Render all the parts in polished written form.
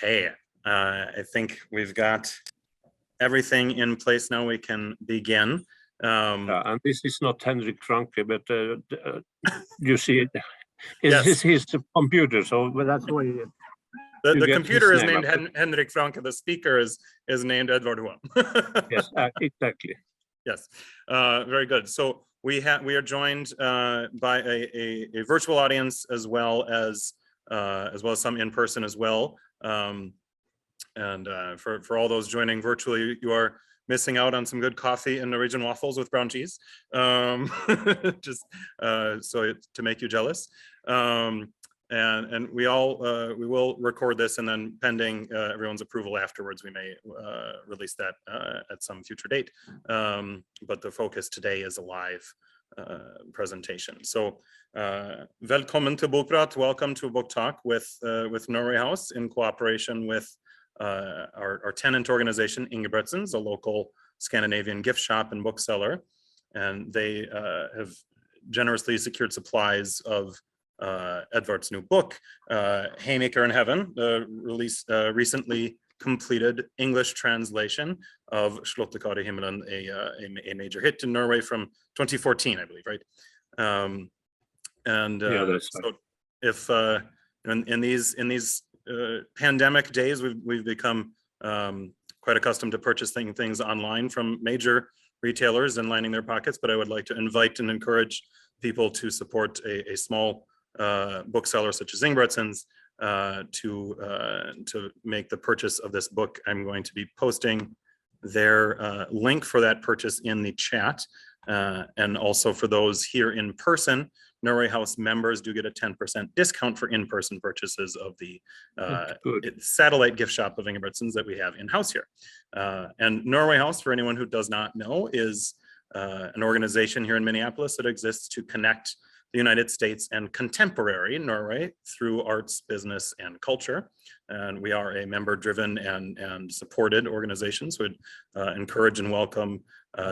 Okay, I think we've got everything in place now. We can begin. And this is not Henrik Franke, but you see it. Yes. His computer, so that's why. The computer is named Henrik Franke. The speaker is named Edvard Hoem. Yes, exactly. Yes, very good. So we are joined by a virtual audience as well as some in person as well. And for all those joining virtually, you are missing out on some good coffee and Norwegian waffles with brown cheese, just so to make you jealous. And we will record this, and then pending everyone's approval afterwards, we may release that at some future date. But the focus today is a live presentation. So velkommen to Bokprat. Welcome to a book talk with Norway House in cooperation with our tenant organization, Ingebretsen's, a local Scandinavian gift shop and bookseller. And they have generously secured supplies of Edvard's new book, Haymaker in Heaven, recently completed English translation of Slottet i himmelen, a major hit in Norway from 2014, I believe, right? So if in these pandemic days, we've become quite accustomed to purchasing things online from major retailers and lining their pockets, but I would like to invite and encourage people to support a small bookseller such as Ingebretsen's to make the purchase of this book. I'm going to be posting their link for that purchase in the chat, and also for those here in person, Norway House members do get a 10% discount for in-person purchases of the satellite gift shop of Ingebretsen's that we have in-house here. And Norway House, for anyone who does not know, is an organization here in Minneapolis that exists to connect the United States and contemporary Norway through arts, business, and culture. And we are a member-driven and supported organization, so we'd encourage and welcome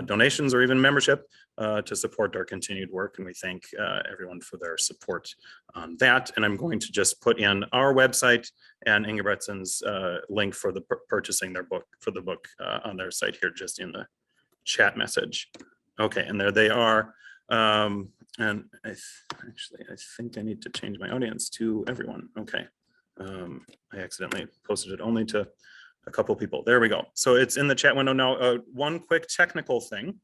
donations or even membership to support our continued work. And we thank everyone for their support on that. And I'm going to just put in our website and Ingebretsen's link for the purchasing the book on their site here, just in the chat message. Okay, and there they are. And I think I need to change my audience to everyone. Okay. I accidentally posted it only to a couple people. There we go. So it's in the chat window now. One quick technical thing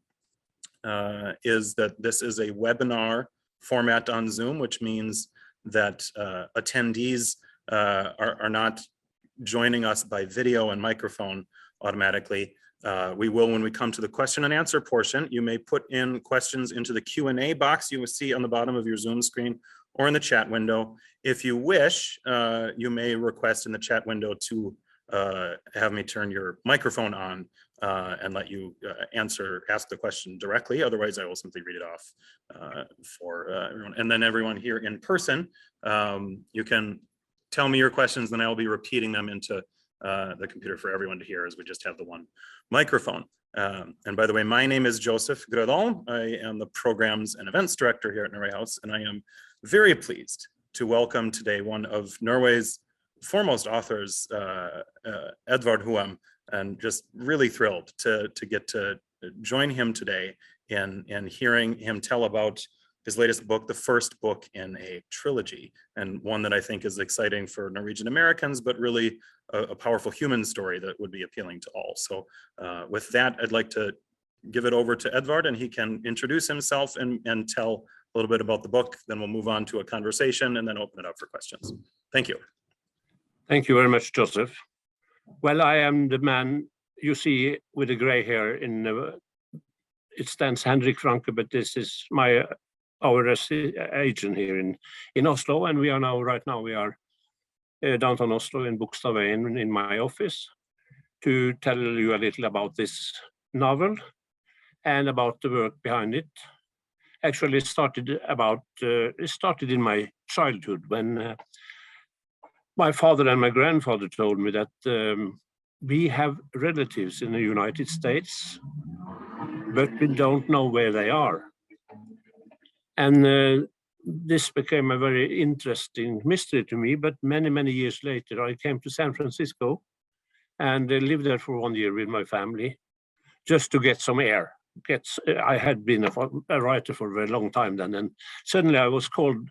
is that this is a webinar format on Zoom, which means that attendees are not joining us by video and microphone automatically. We will, when we come to the question and answer portion, you may put in questions into the Q&A box you will see on the bottom of your Zoom screen or in the chat window. If you wish, you may request in the chat window to have me turn your microphone on and let you ask the question directly. Otherwise, I will simply read it off for everyone. And then everyone here in person, you can tell me your questions, then I will be repeating them into the computer for everyone to hear, as we just have the one microphone. And by the way, my name is Joseph Grødal. I am the Programs and Events Director here at Norway House, and I am very pleased to welcome today one of Norway's foremost authors, Edvard Hoem, and just really thrilled to get to join him today in hearing him tell about his latest book, the first book in a trilogy, and one that I think is exciting for Norwegian Americans, but really a powerful human story that would be appealing to all. So with that, I'd like to give it over to Edvard, and he can introduce himself and tell a little bit about the book. Then we'll move on to a conversation and then open it up for questions. Thank you. Thank you very much, Joseph. Well, I am the man you see with the gray hair. It stands Henrik Franke, but this is our agent here in Oslo, and we are now, right now, we are downtown Oslo in Bokstavveien in my office to tell you a little about this novel and about the work behind it. Actually, it started in my childhood when my father and my grandfather told me that we have relatives in the United States, but we don't know where they are. And this became a very interesting mystery to me, but many, many years later, I came to San Francisco and lived there for 1 year with my family, just to get some air. I had been a writer for a very long time then, and suddenly I was called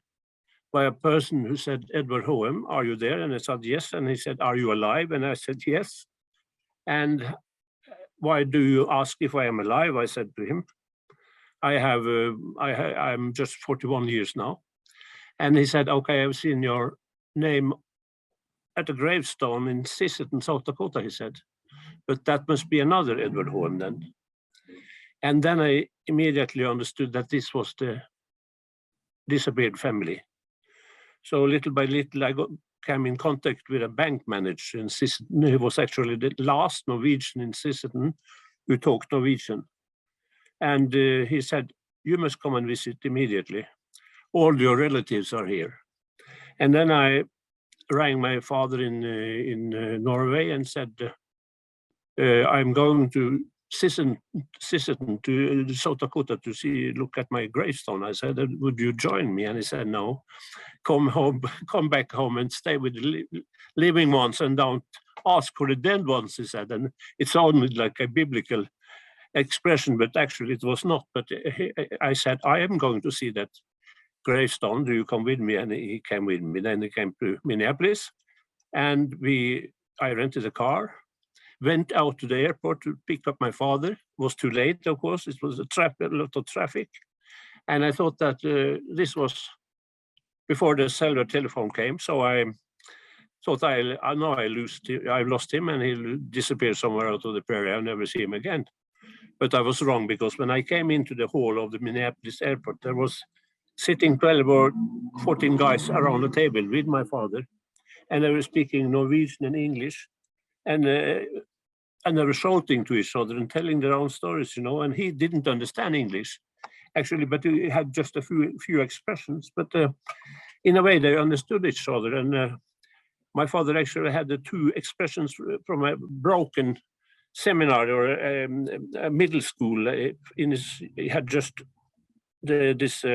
by a person who said, "Edvard Hoem, are you there?" And I said, "Yes." And he said, "Are you alive?" And I said, "Yes." And "Why do you ask if I am alive?" I said to him. I'm just 41 years now. And he said, "Okay, I've seen your name at a gravestone in Sisseton, South Dakota," he said. "But that must be another Edvard Hoem then." And then I immediately understood that this was the disappeared family. So little by little, I came in contact with a bank manager in Sisseton. He was actually the last Norwegian in Sisseton who talked Norwegian. And he said, "You must come and visit immediately. All your relatives are here." And then I rang my father in Norway and said, "I'm going to Sisseton to South Dakota to look at my gravestone." I said, "Would you join me?" And he said, "No, come back home and stay with the living ones and don't ask for the dead ones," he said. And it sounded like a biblical expression, but actually it was not. But I said, "I am going to see that gravestone. Do you come with me?" And he came with me. Then he came to Minneapolis, and I rented a car, went out to the airport to pick up my father. It was too late, of course. It was a lot of traffic. And I thought that this was before the cellular telephone came. So I thought I lost him and he'll disappear somewhere out of the prairie. I'll never see him again. But I was wrong, because when I came into the hall of the Minneapolis airport, there was sitting 12 or 14 guys around the table with my father. And they were speaking Norwegian and English. And they were shouting to each other and telling their own stories, and he didn't understand English, actually, but he had just a few expressions. But in a way, they understood each other. And my father actually had the two expressions from a broken seminar or a middle school. He had just this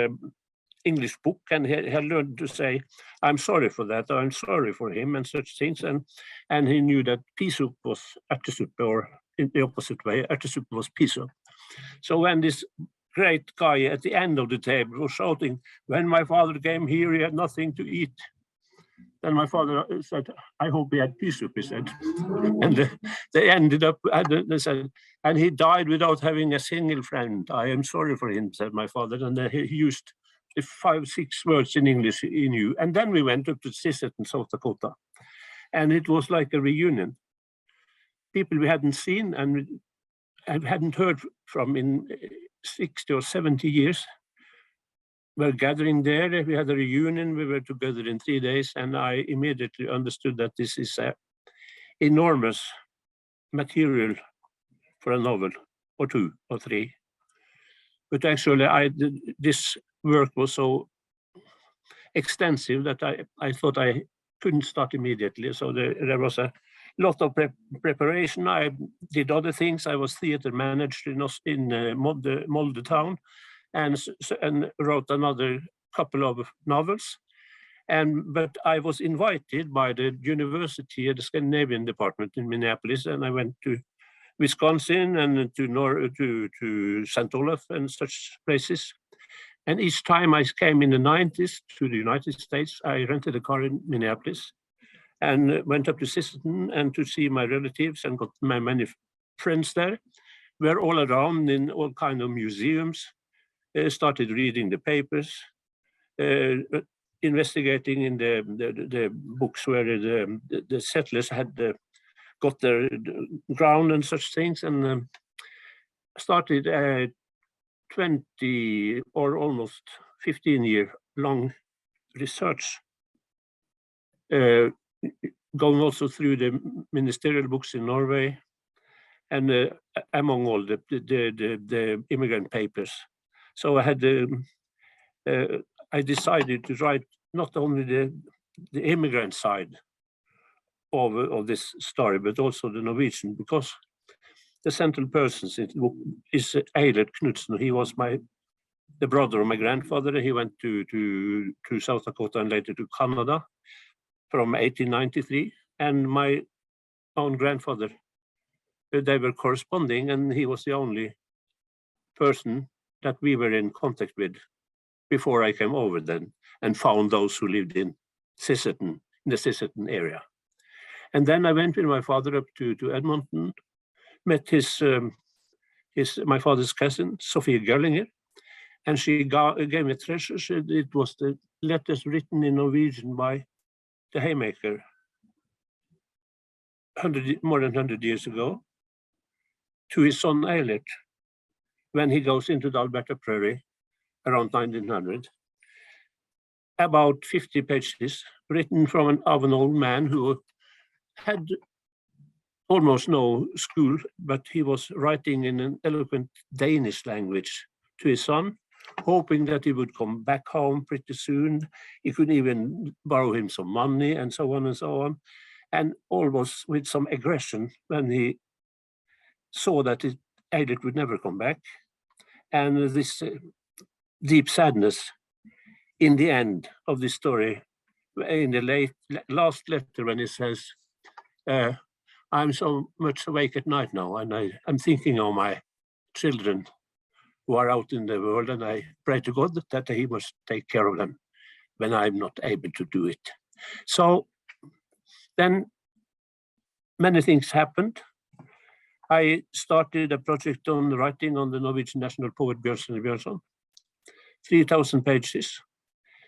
English book, and he had learned to say, "I'm sorry for that," or "I'm sorry for him," and such things. And he knew that peasup was ertesuppe, or in the opposite way, ertesuppe was peasup. So when this great guy at the end of the table was shouting, "When my father came here, he had nothing to eat," then my father said, "I hope he had peasup," he said. And they ended up, they said, "And he died without having a single friend. I am sorry for him," said my father. And he used 5, 6 words in English he knew. And then we went up to Sisseton, South Dakota. And it was like a reunion. People we hadn't seen and hadn't heard from in 60 or 70 years were gathering there. We had a reunion. We were together in 3 days. And I immediately understood that this is enormous material for a novel or 2 or 3. But actually, this work was so extensive that I thought I couldn't start immediately. So there was a lot of preparation. I did other things. I was theater manager in Molde town, and wrote another couple of novels. But I was invited by the university, the Scandinavian department in Minneapolis, and I went to Wisconsin and to St. Olaf and such places. And each time I came in the 90s to the United States, I rented a car in Minneapolis and went up to Sisseton and to see my relatives and got my many friends there. We're all around in all kinds of museums, started reading the papers, investigating in the books where the settlers had got their ground and such things, and started a 20 or almost 15-year-long research, going also through the ministerial books in Norway, and among all the immigrant papers. So I decided to write not only the immigrant side of this story, but also the Norwegian, because the central person in the book is Eilert Knudsen. He was my the brother of my grandfather. He went to South Dakota and later to Canada from 1893. And my own grandfather, they were corresponding, and he was the only person that we were in contact with before I came over then and found those who lived in Sisseton, in the Sisseton area. And then I went with my father up to Edmonton, met my father's cousin, Sophie Göllinger, and she gave me a treasure. It was the letters written in Norwegian by the Haymaker more than 100 years ago to his son Eilert when he goes into the Alberta Prairie around 1900. About 50 pages written of an old man who had almost no school, but he was writing in an eloquent Danish language to his son, hoping that he would come back home pretty soon. He could even borrow him some money and so on and so on. And almost with some aggression when he saw that Eilert would never come back. And this deep sadness in the end of the story, in the last letter when he says, I'm so much awake at night now, and I'm thinking of my children who are out in the world, and I pray to God that he must take care of them when I'm not able to do it. So then many things happened. I started a project on writing on the Norwegian national poet Bjørnson Bjørnson, 3,000 pages.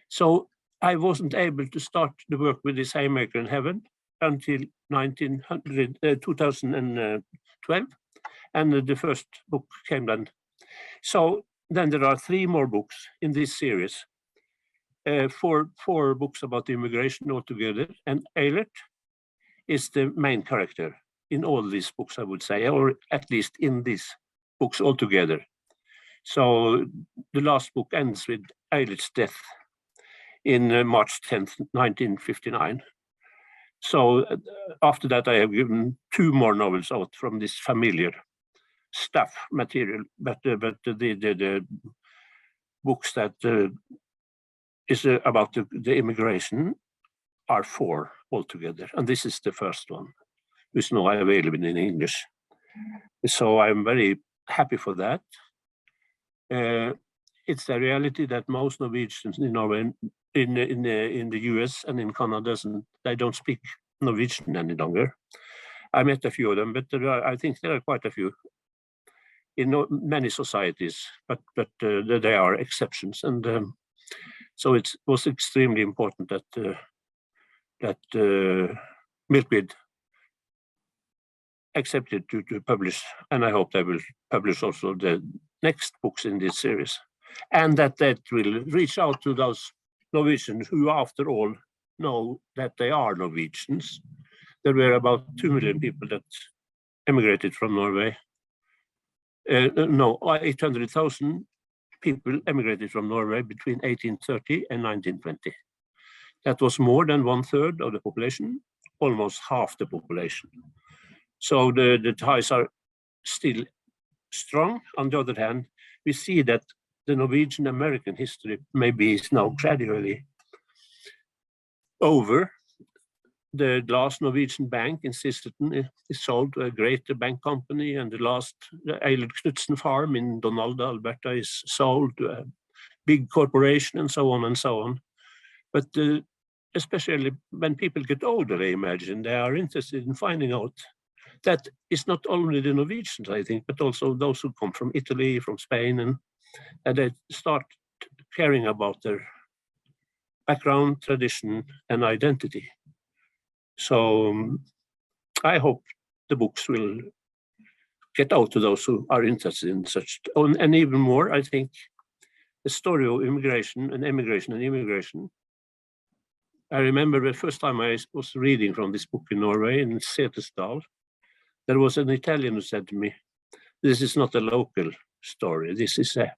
So I wasn't able to start the work with this Haymaker in heaven until 2012, and the first book came then. So then there are 3 more books in this series, 4 books about immigration altogether, and Eilert is the main character in all these books, I would say, or at least in these books altogether. So the last book ends with Eilert's death in March 10th, 1959. So after that, I have given 2 more novels out from this familiar stuff material, but the books that is about the immigration are 4 altogether, and this is the first one, which is now available in English. So I'm very happy for that. It's the reality that most Norwegians in Norway, in the US and in Canada, they don't speak Norwegian any longer. I met a few of them, but I think there are quite a few in many societies, but there are exceptions, and so it was extremely important that Milkweed accepted to publish, and I hope they will publish also the next books in this series, and that will reach out to those Norwegians who, after all, know that they are Norwegians. There were about 2 million people that emigrated from Norway. 800,000 people emigrated from Norway between 1830 and 1920. That was more than 1/3 of the population, almost half the population. So the ties are still strong. On the other hand, we see that the Norwegian-American history maybe is now gradually over. The last Norwegian bank in Sisseton is sold to a great bank company, and the last Eilert Knutsen farm in Donalda, Alberta, is sold to a big corporation, and so on and so on. But especially when people get older, I imagine, they are interested in finding out that it's not only the Norwegians, I think, but also those who come from Italy, from Spain, and they start caring about their background, tradition, and identity. So I hope the books will get out to those who are interested in such, and even more, I think, the story of immigration and immigration. I remember the first time I was reading from this book in Norway, in Setesdal, there was an Italian who said to me, "This is not a local story, this is a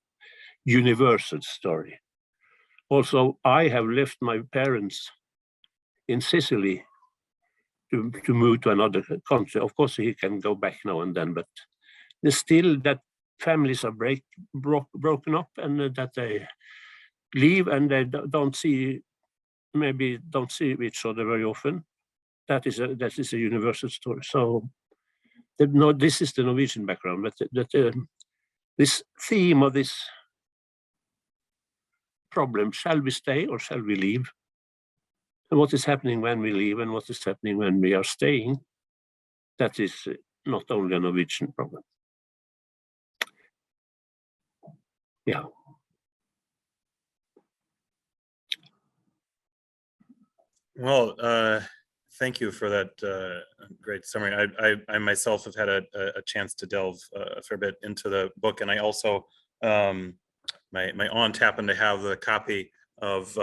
universal story." Also, I have left my parents in Sicily to move to another country. Of course, he can go back now and then, but there's still that families are broken up, and that they leave and they don't see each other very often. That is a universal story. So this is the Norwegian background, but this theme of this problem, shall we stay or shall we leave? And what is happening when we leave and what is happening when we are staying, that is not only a Norwegian problem. Yeah. Well, thank you for that great summary. I myself have had a chance to delve a fair bit into the book, and I also, my aunt happened to have the copy of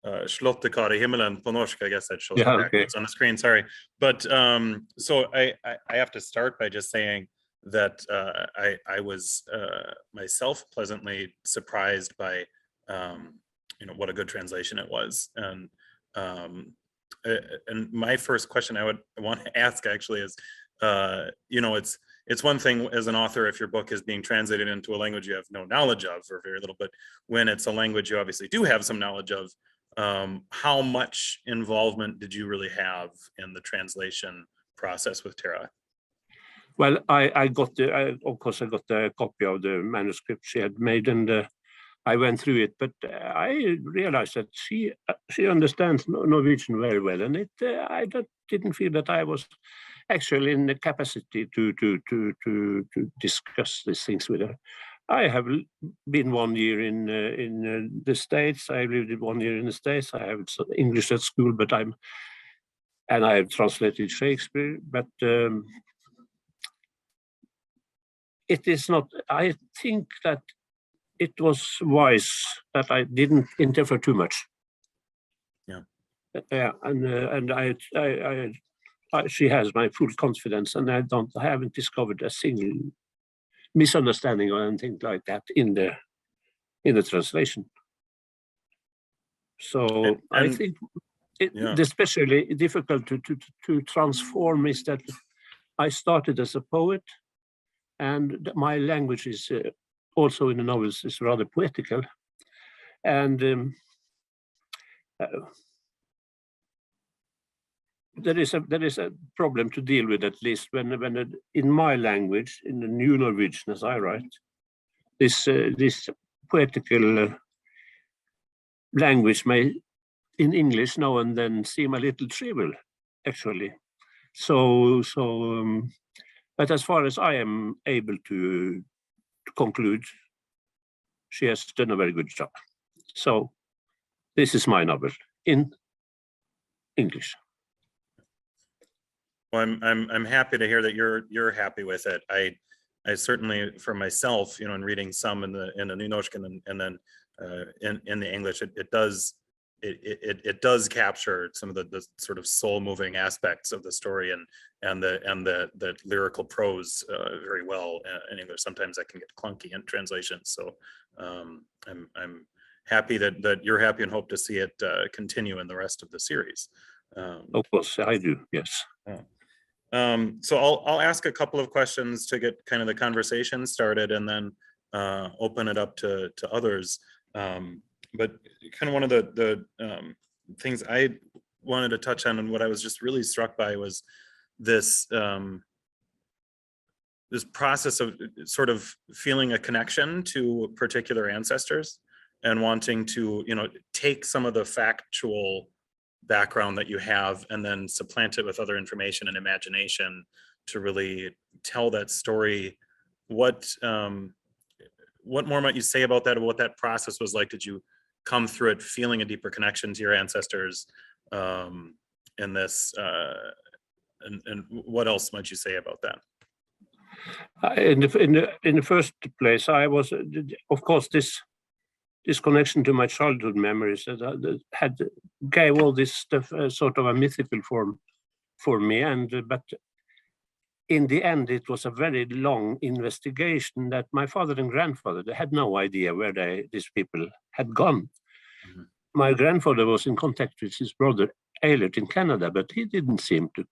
Slottet kar i himmelen på norsk. I guess that shows backwards on the screen, sorry. But so I have to start by just saying that I was myself pleasantly surprised by what a good translation it was. And my first question I would want to ask actually is, it's one thing as an author if your book is being translated into a language you have no knowledge of or very little, but when it's a language you obviously do have some knowledge of, how much involvement did you really have in the translation process with Tara? Well, of course I got the copy of the manuscript she had made, and I went through it, but I realized that she understands Norwegian very well, and I didn't feel that I was actually in the capacity to discuss these things with her. I have been 1 year in the States. I lived 1 year in the States. I have English at school, but I have translated Shakespeare, but it is not. I think that it was wise that I didn't interfere too much. Yeah. Yeah, and she has my full confidence, and I haven't discovered a single misunderstanding or anything like that in the translation. So I think it's especially difficult to transform is that I started as a poet, and my language is also in the novels is rather poetical, and there is a problem to deal with, at least when in my language, in the New Norwegian as I write, this poetical language may in English now and then seem a little trivial, actually. So but as far as I am able to conclude, she has done a very good job. So this is my novel in English. Well, I'm happy to hear that you're happy with it. I certainly, for myself, in reading some in the New Norsk and then in the English, it does capture some of the sort of soul moving aspects of the story and the lyrical prose very well in English. Sometimes that can get clunky in translation. So I'm happy that you're happy and hope to see it continue in the rest of the series. Of course, I do. Yes. So I'll ask a couple of questions to get kind of the conversation started, and then open it up to others. But kind of one of the things I wanted to touch on, and what I was just really struck by, was this this process of sort of feeling a connection to particular ancestors and wanting to take some of the factual background that you have and then supplant it with other information and imagination to really tell that story. What more might you say about that, or what that process was like? Did you come through it feeling a deeper connection to your ancestors in this, and what else might you say about that? In the first place, I was, of course, this connection to my childhood memories that gave all this stuff sort of a mythical form for me, but in the end it was a very long investigation that my father and grandfather, they had no idea where these people had gone. Mm-hmm. My grandfather was in contact with his brother Eilert in Canada, but he didn't seem to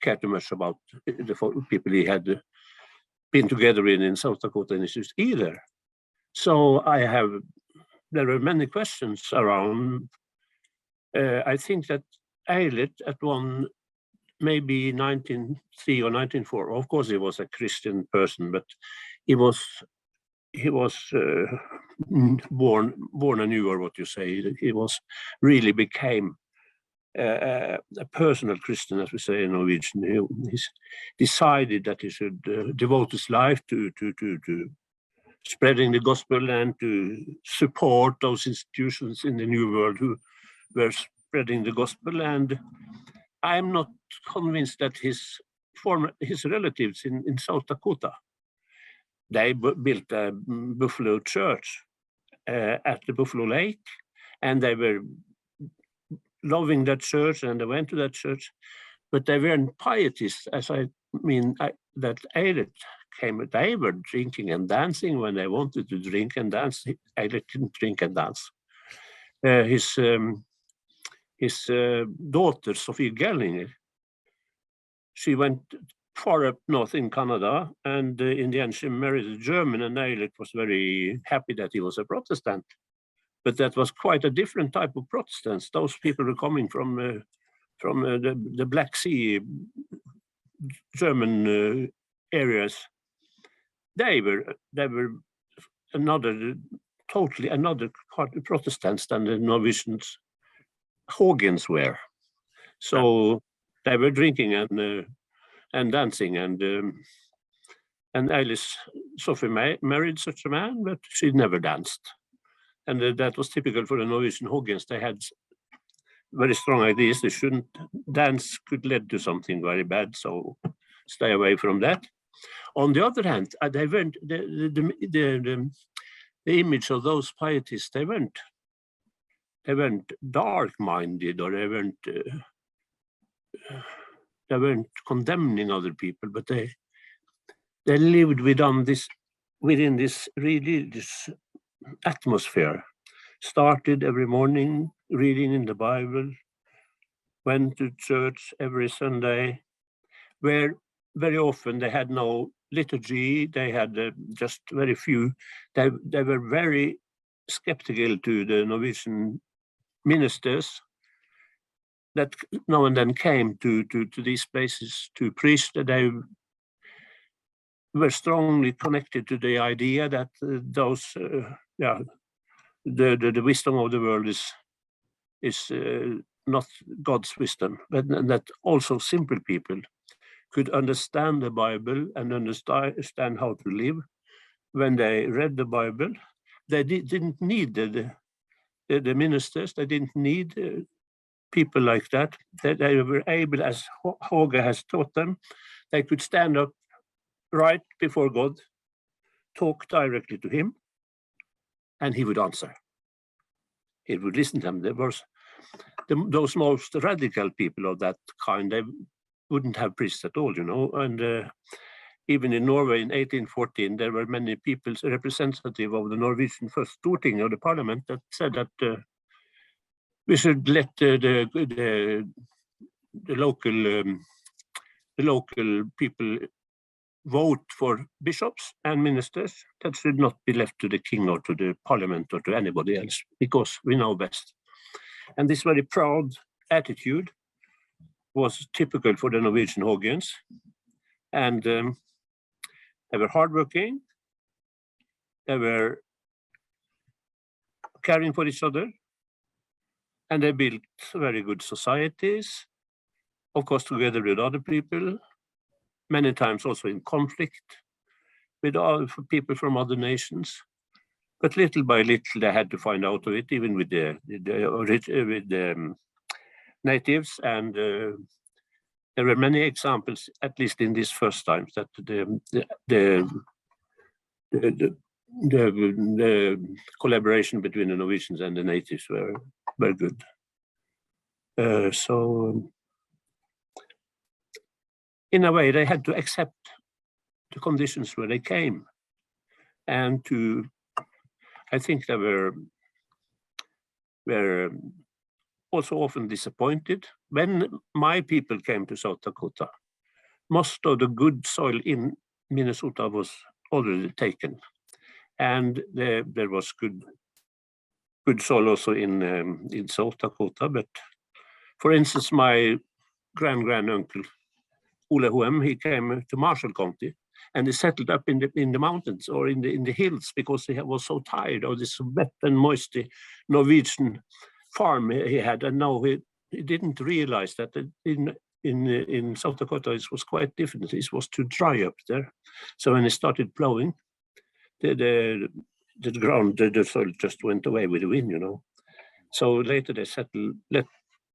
care too much about the people he had been together in South Dakota Institute either. So there are many questions around. I think that Eilert at one, maybe 1903 or 1904, of course he was a Christian person, but he was born anew, or what you say. He really became a personal Christian, as we say in Norwegian. He decided that he should devote his life to spreading the gospel and to support those institutions in the New World who were spreading the gospel. And I'm not convinced that his relatives in South Dakota, they built a Buffalo church at the Buffalo Lake, and they were loving that church, and they went to that church, but they weren't pietists, as I mean that Eilert came. They were drinking and dancing when they wanted to drink and dance. Eilert didn't drink and dance. His daughter, Sophie Gellinger, she went far up north in Canada, and in the end she married a German, and Eilert was very happy that he was a Protestant. But that was quite a different type of Protestants. Those people were coming from the Black Sea, German areas. They were totally another part of Protestants than the Norwegians, Hogans were. So they were drinking and dancing, and Alice Sophie married such a man, but she never danced. And that was typical for the Norwegian Hogans. They had very strong ideas. They shouldn't dance, could lead to something very bad, so stay away from that. On the other hand, they weren't the image of those pietists. They weren't dark-minded, or they weren't condemning other people, but they lived within this religious atmosphere. Started every morning reading in the Bible, went to church every Sunday, where very often they had no liturgy. They had just very few. They were very skeptical to the Norwegian ministers that now and then came to these places to preach. They were strongly connected to the idea that the wisdom of the world is not God's wisdom, but that also simple people could understand the Bible and understand how to live. When they read the Bible, they didn't need the ministers. They didn't need people like that. They were able, as Håge has taught them, they could stand up right before God, talk directly to him, and he would answer. He would listen to them. There was those most radical people of that kind, they wouldn't have priests at all, and even in Norway in 1814, there were many people, representative of the Norwegian First Storting of the Parliament, that said that we should let the local people vote for bishops and ministers. That should not be left to the king or to the parliament or to anybody else, because we know best. And this very proud attitude was typical for the Norwegian Hogans. And they were hardworking, they were caring for each other, and they built very good societies, of course, together with other people, many times also in conflict with other people from other nations. But little by little, they had to find out of it, even with the natives. And there were many examples, at least in these first times, that the collaboration between the Norwegians and the natives were very good. So in a way, they had to accept the conditions where they came, and I think they were also often disappointed. When my people came to South Dakota, most of the good soil in Minnesota was already taken, and there was good soil also in South Dakota. But for instance, my grand-uncle Ole Hoem, he came to Marshall County, and he settled up in the mountains or in the hills because he was so tired of this wet and moisty Norwegian farm he had, and now he didn't realize that in South Dakota it was quite different. It was too dry up there, so when he started plowing, the ground, the soil just went away with the wind, you know. So later they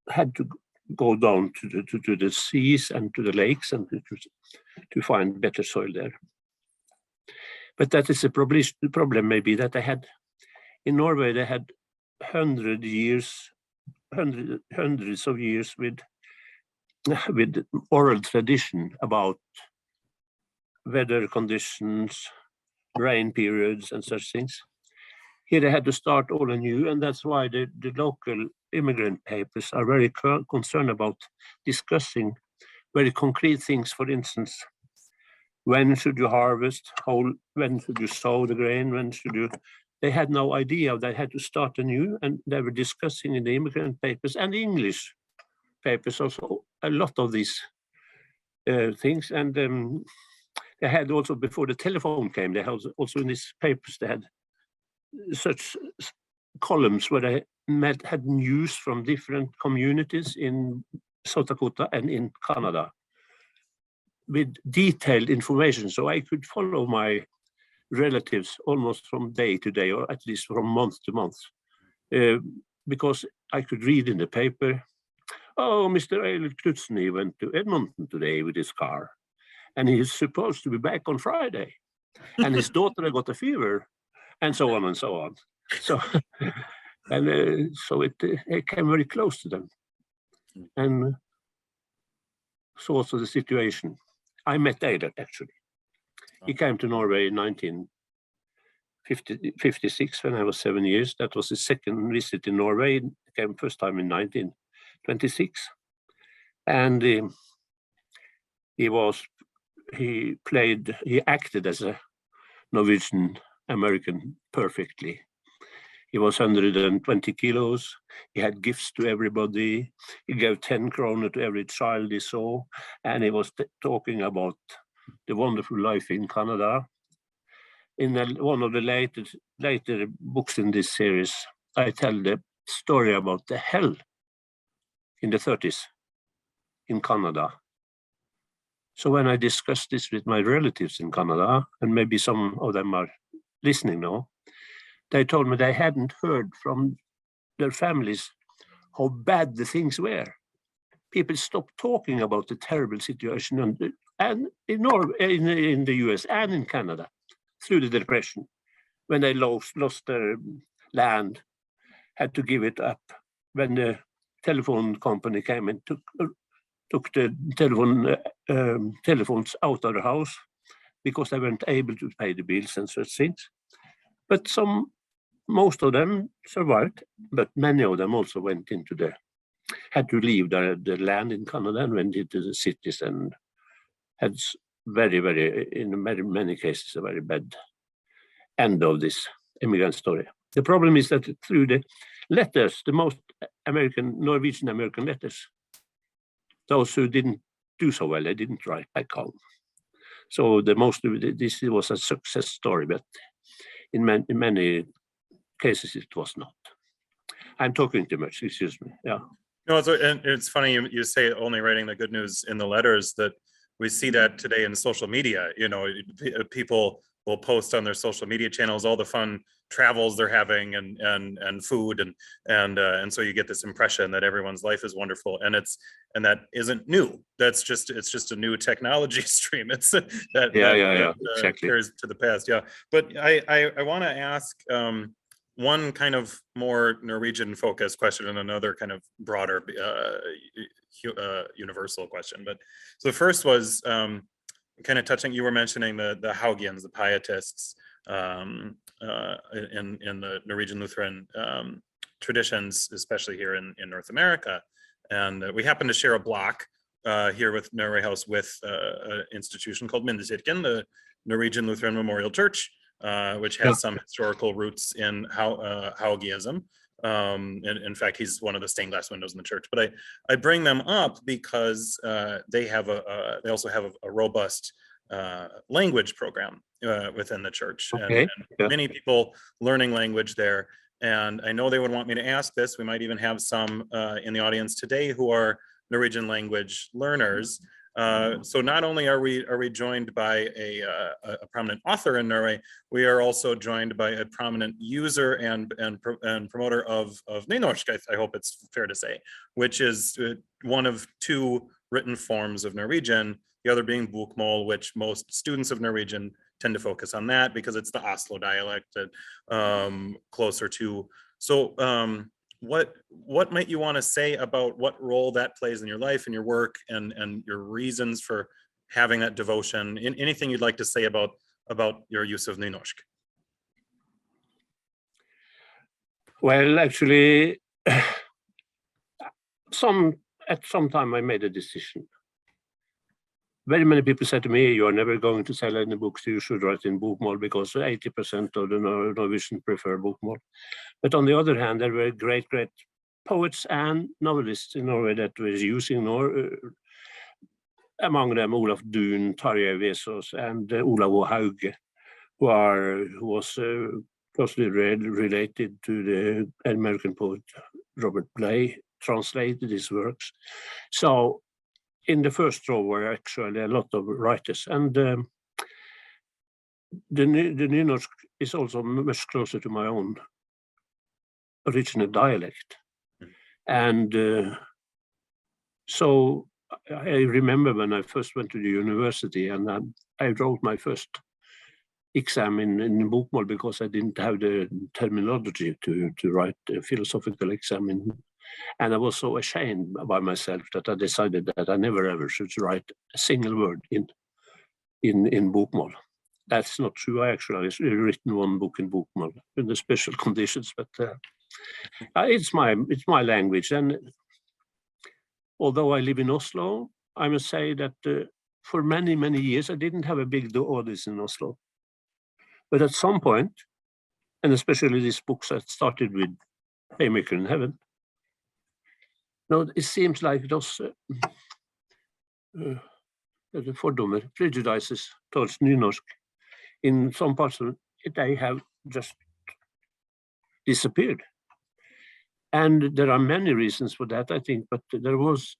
had to go down to the seas and to the lakes and to find better soil there. But that is a problem maybe that they had in Norway. They had hundreds of years with oral tradition about weather conditions, rain periods, and such things. Here they had to start all anew, and that's why the local immigrant papers are very concerned about discussing very concrete things. For instance, when should you harvest? When should you sow the grain? When should you? They had no idea. They had to start anew, and they were discussing in the immigrant papers and the English papers also a lot of these things. And they had also, before the telephone came, they had also in these papers, they had such columns where they had news from different communities in South Dakota and in Canada with detailed information, so I could follow my relatives almost from day to day, or at least from month to month, because I could read in the paper, oh, Mr. Eilert Knudsen, he went to Edmonton today with his car, and he's supposed to be back on Friday, and his daughter got a fever, and so on and so on. So, and so it came very close to them, and so also the situation. I met Eilert actually. He came to Norway in 1956 when I was 7 years. That was his second visit in Norway. He came first time in 1926, and he acted as a Norwegian American perfectly. He was 120 kilos. He had gifts to everybody. He gave 10 kroner to every child he saw. And he was talking about the wonderful life in Canada. In one of the later books in this series, I tell the story about the hell in the 30s in Canada. So when I discussed this with my relatives in Canada, and maybe some of them are listening now, they told me they hadn't heard from their families how bad the things were. People stopped talking about the terrible situation and in the US and in Canada through the Depression, when they lost their land, had to give it up, when the telephone company came and took the telephones out of the house because they weren't able to pay the bills and such things. But most of them survived, but many of them also had to leave the land in Canada and went into the cities and had in many cases, a very bad end of this immigrant story. The problem is that through the letters, the most Norwegian American letters, those who didn't do so well, they didn't write back home. So this was a success story, but in many cases it was not. I'm talking too much, excuse me. Yeah. No, and it's funny you say only writing the good news in the letters, that we see that today in social media. You know, people will post on their social media channels all the fun travels they're having and food and so you get this impression that everyone's life is wonderful, and that isn't new. It's just a new technology stream. It's that exactly. Carries to the past. Yeah, but I want to ask one kind of more Norwegian focused question and another kind of broader universal question. But so the first was kind of touching, you were mentioning the Haugians, the pietists in the Norwegian Lutheran traditions, especially here in North America. And we happen to share a block here with Norway House with an institution called Minneapolis, the Norwegian Lutheran Memorial Church, which has some historical roots in Haugeism. In fact, he's one of the stained glass windows in the church. But I bring them up because they also have a robust language program within the church, and many people learning language there. And I know they would want me to ask this. We might even have some in the audience today who are Norwegian language learners. So not only are we joined by a prominent author in Norway, we are also joined by a prominent user and promoter of nynorsk, I hope it's fair to say, which is one of two written forms of Norwegian, the other being bokmål, which most students of Norwegian tend to focus on that because it's the Oslo dialect that closer to. So what might you want to say about what role that plays in your life and your work and your reasons for having that devotion? Anything you'd like to say about your use of nynorsk? Well, actually, at some time I made a decision. Very many people said to me, "You are never going to sell any books. You should write in bokmål because 80% of the Norwegians prefer bokmål." But on the other hand, there were great poets and novelists in Norway that was using among them Olaf Duun, Tarjei Vesaas, and Olav Hauge, who was closely related to the American poet Robert Blay, translated his works. So in the first row were actually a lot of writers, and the nynorsk is also much closer to my own original dialect. And so I remember when I first went to the university, and I wrote my first exam in bokmål because I didn't have the terminology to write a philosophical exam in. And I was so ashamed by myself that I decided that I never ever should write a single word in bokmål. That's not true. I actually have written one book in bokmål in the special conditions, but it's my language. And although I live in Oslo, I must say that for many years I didn't have a big audience in Oslo. But at some point, and especially these books I started with, Haymaker in Heaven, no, it seems like those fordommer, prejudices towards nynorsk in some parts of it, they have just disappeared. And there are many reasons for that, I think, but there was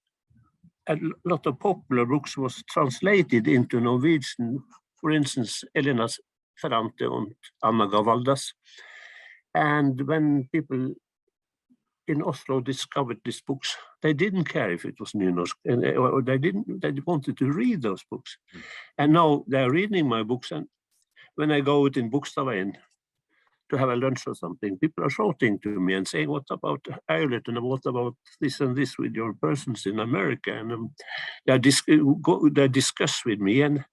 a lot of popular books was translated into Norwegian, for instance, Elenas Ferrante and Anna Gavaldas. And when people in Oslo discovered these books, they didn't care if it was nynorsk, or they wanted to read those books. And now they're reading my books, and when I go out in Bokstavveien to have a lunch or something, people are shouting to me and saying, "What about Eilert, and what about this and this with your persons in America?" And they discuss with me, and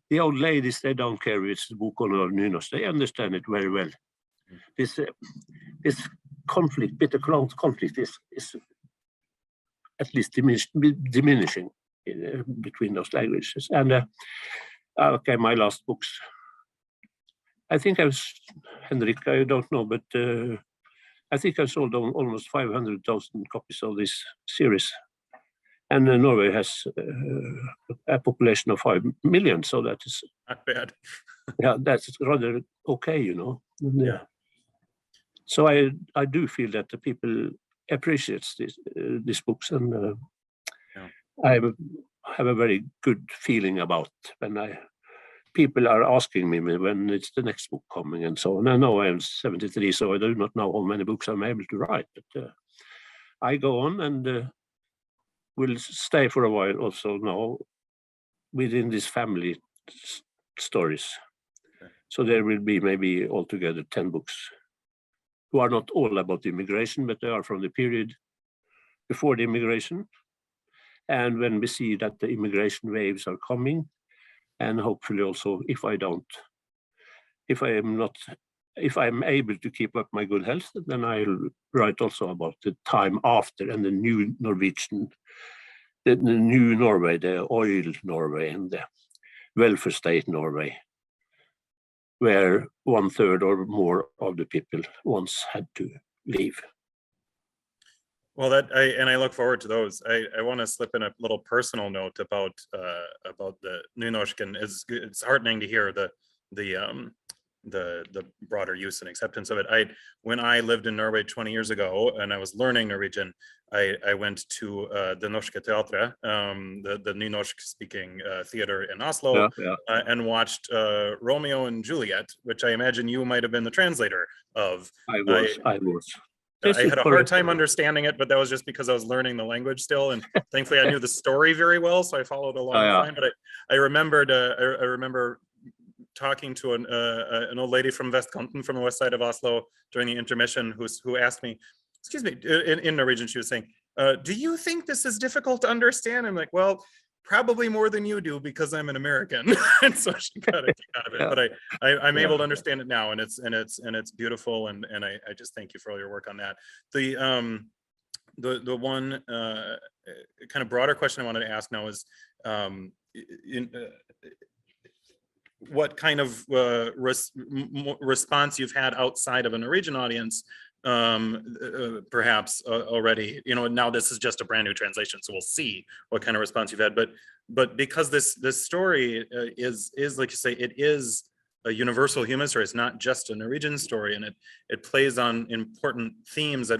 the old ladies, they don't care if it's bokmål or nynorsk. They understand it very well. This conflict, bitter conflict is at least diminishing between those languages. And okay, my last books. I think Henrik, I don't know, but I think I sold almost 500,000 copies of this series. And Norway has a population of 5 million, so that is not bad. Yeah, that's rather okay, you know. Yeah. So I do feel that the people appreciates these books, and I have a very good feeling about when people are asking me when it's the next book coming and so on. I know I'm 73, so I do not know how many books I'm able to write, but I go on and will stay for a while also now within these family stories. Okay. So there will be maybe altogether 10 books who are not all about immigration, but they are from the period before the immigration. And when we see that the immigration waves are coming, and hopefully also if I'm able to keep up my good health, then I'll write also about the time after and the new Norwegian, the new Norway, the oil Norway, and the welfare state Norway, where 1/3 or more of the people once had to leave. Well, I look forward to those. I want to slip in a little personal note about the Nynorsken. It's heartening to hear the broader use and acceptance of it. When I lived in Norway 20 years ago and I was learning Norwegian, I went to the Norske Teatret, the Nynorsk speaking theater in Oslo, and watched Romeo and Juliet, which I imagine you might have been the translator of. I was. I had a hard time understanding it, but that was just because I was learning the language still, and thankfully I knew the story very well, so I followed along fine. But I remember talking to an old lady from Vestkanten, from the west side of Oslo, during the intermission, who asked me, excuse me, in Norwegian, she was saying, do you think this is difficult to understand? I'm like, well, probably more than you do, because I'm an American. And so she got a kick out of it. But I'm able to understand it now, and it's beautiful, and I just thank you for all your work on that. The one kind of broader question I wanted to ask now is, what kind of response you've had outside of a Norwegian audience, perhaps already. Now this is just a brand new translation, so we'll see what kind of response you've had. But because this story is like you say, it is a universal human story. It's not just a Norwegian story, and it plays on important themes that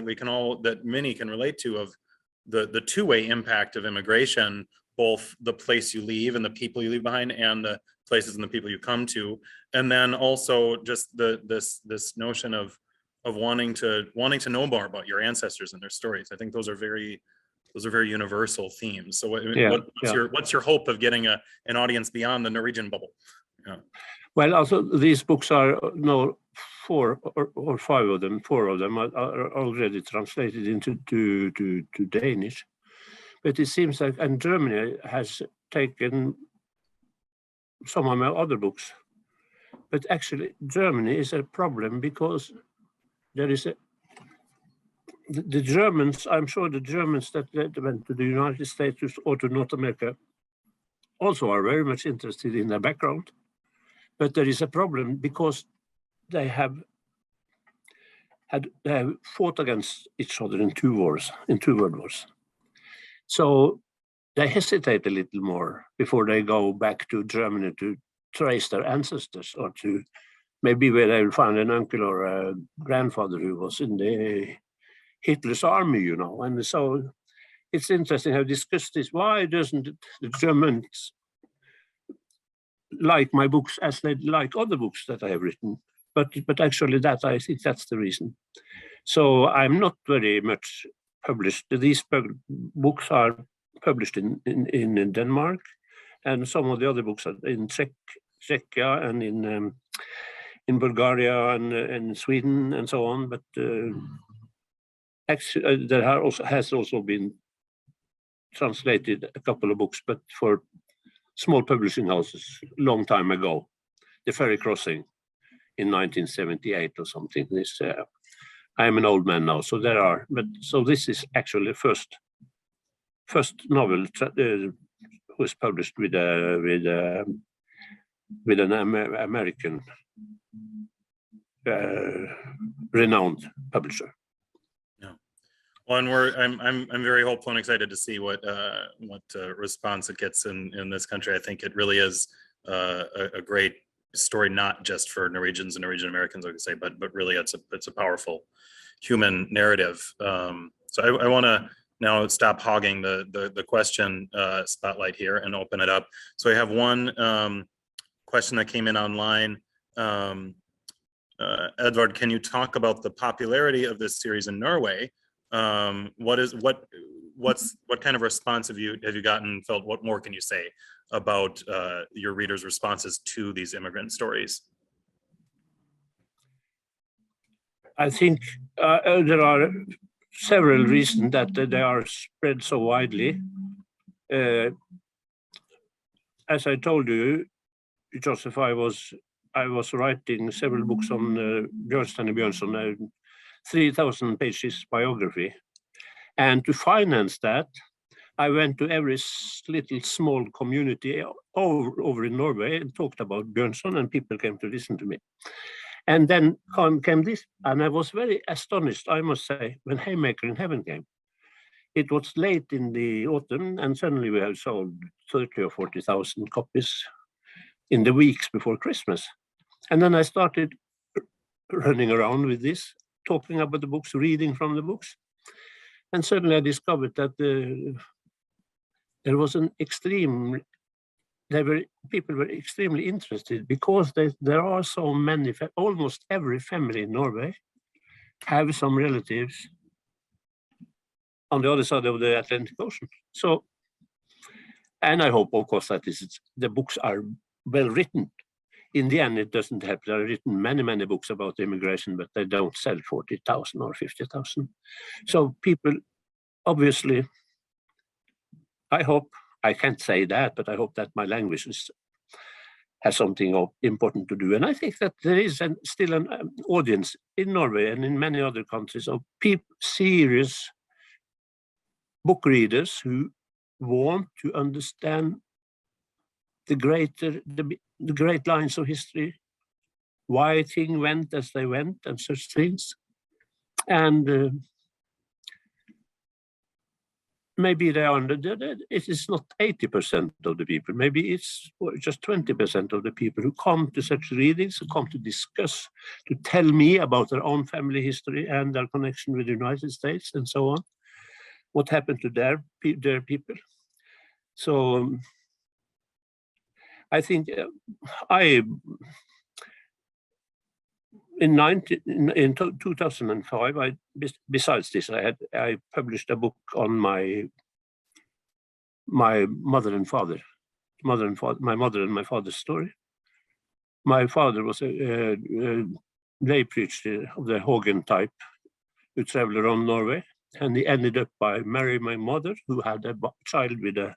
many can relate to, of the two-way impact of immigration, both the place you leave and the people you leave behind, and the places and the people you come to, and then also just this notion of wanting to know more about your ancestors and their stories. I think those are very universal themes. So what's your hope of getting an audience beyond the Norwegian bubble? Well, also these books are four or five of them. Four of them are already translated into to Danish, but it seems like, and Germany has taken some of my other books, but actually Germany is a problem, because there is the Germans, I'm sure the Germans that went to the United States or to North America also are very much interested in their background, but there is a problem because they have fought against each other in two world wars. So they hesitate a little more before they go back to Germany to trace their ancestors, or to maybe where they will find an uncle or a grandfather who was in the Hitler's army, And so it's interesting how discussed this. Why doesn't the Germans like my books as they like other books that I have written? But actually I think that's the reason. So I'm not very much published. These books are published in Denmark, and some of the other books are in Czechia and in Bulgaria and in Sweden and so on. But actually, there has also been translated a couple of books, but for small publishing houses long time ago. The Ferry Crossing in 1978 or something. I'm an old man now, so there are. But so this is actually first novel was published with an American renowned publisher. Yeah. Well, and I'm very hopeful and excited to see what response it gets in this country. I think it really is a great story, not just for Norwegians and Norwegian Americans, like I say, but really it's a powerful human narrative. So I want to now stop hogging the question spotlight here and open it up. So I have one question that came in online. Edvard, can you talk about the popularity of this series in Norway? What kind of response have you gotten? Felt? What more can you say about your readers' responses to these immigrant stories? I think there are several reasons that they are spread so widely. As I told you, Joseph, I was writing several books on Bjørnstjerne Bjørnson, 3,000 pages biography. And to finance that, I went to every little small community over in Norway and talked about Bjørnson, and people came to listen to me. And then came this, and I was very astonished, I must say, when Haymaker in Heaven came. It was late in the autumn, and suddenly we have sold 30 or 40,000 copies in the weeks before Christmas. And then I started running around with this, talking about the books, reading from the books. And suddenly I discovered that there was an extreme, people were extremely interested because there are so many, almost every family in Norway have some relatives on the other side of the Atlantic Ocean. So, and I hope, of course, that the books are well written. In the end, it doesn't help. There are written many, many books about immigration, but they don't sell 40,000 or 50,000. So people, obviously, I hope, I can't say that, but I hope that my language has something important to do. And I think that there is still an audience in Norway and in many other countries of serious book readers who want to understand the great lines of history, why things went as they went and such things. And maybe they are, it is not 80% of the people, maybe it's just 20% of the people who come to such readings, who come to discuss, to tell me about their own family history and their connection with the United States and so on, what happened to their people. So I think in 2005, besides this, I published a book on my mother and my father's story. My father was a lay preacher of the Hoem type who traveled around Norway, and he ended up by marrying my mother, who had a child with a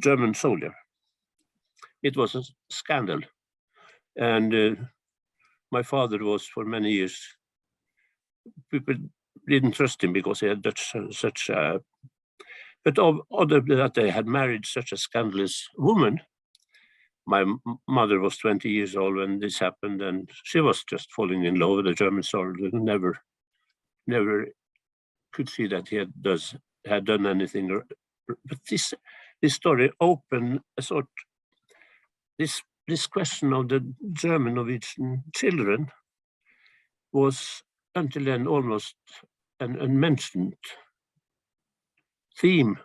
German soldier. It was a scandal, and my father was for many years, people didn't trust him because he had such a, but other than that, they had married such a scandalous woman. My mother was 20 years old when this happened, and she was just falling in love with a German soldier who never could see that he had done anything. But this story opened a sort, this question of the German Norwegian children was until then almost an unmentioned theme,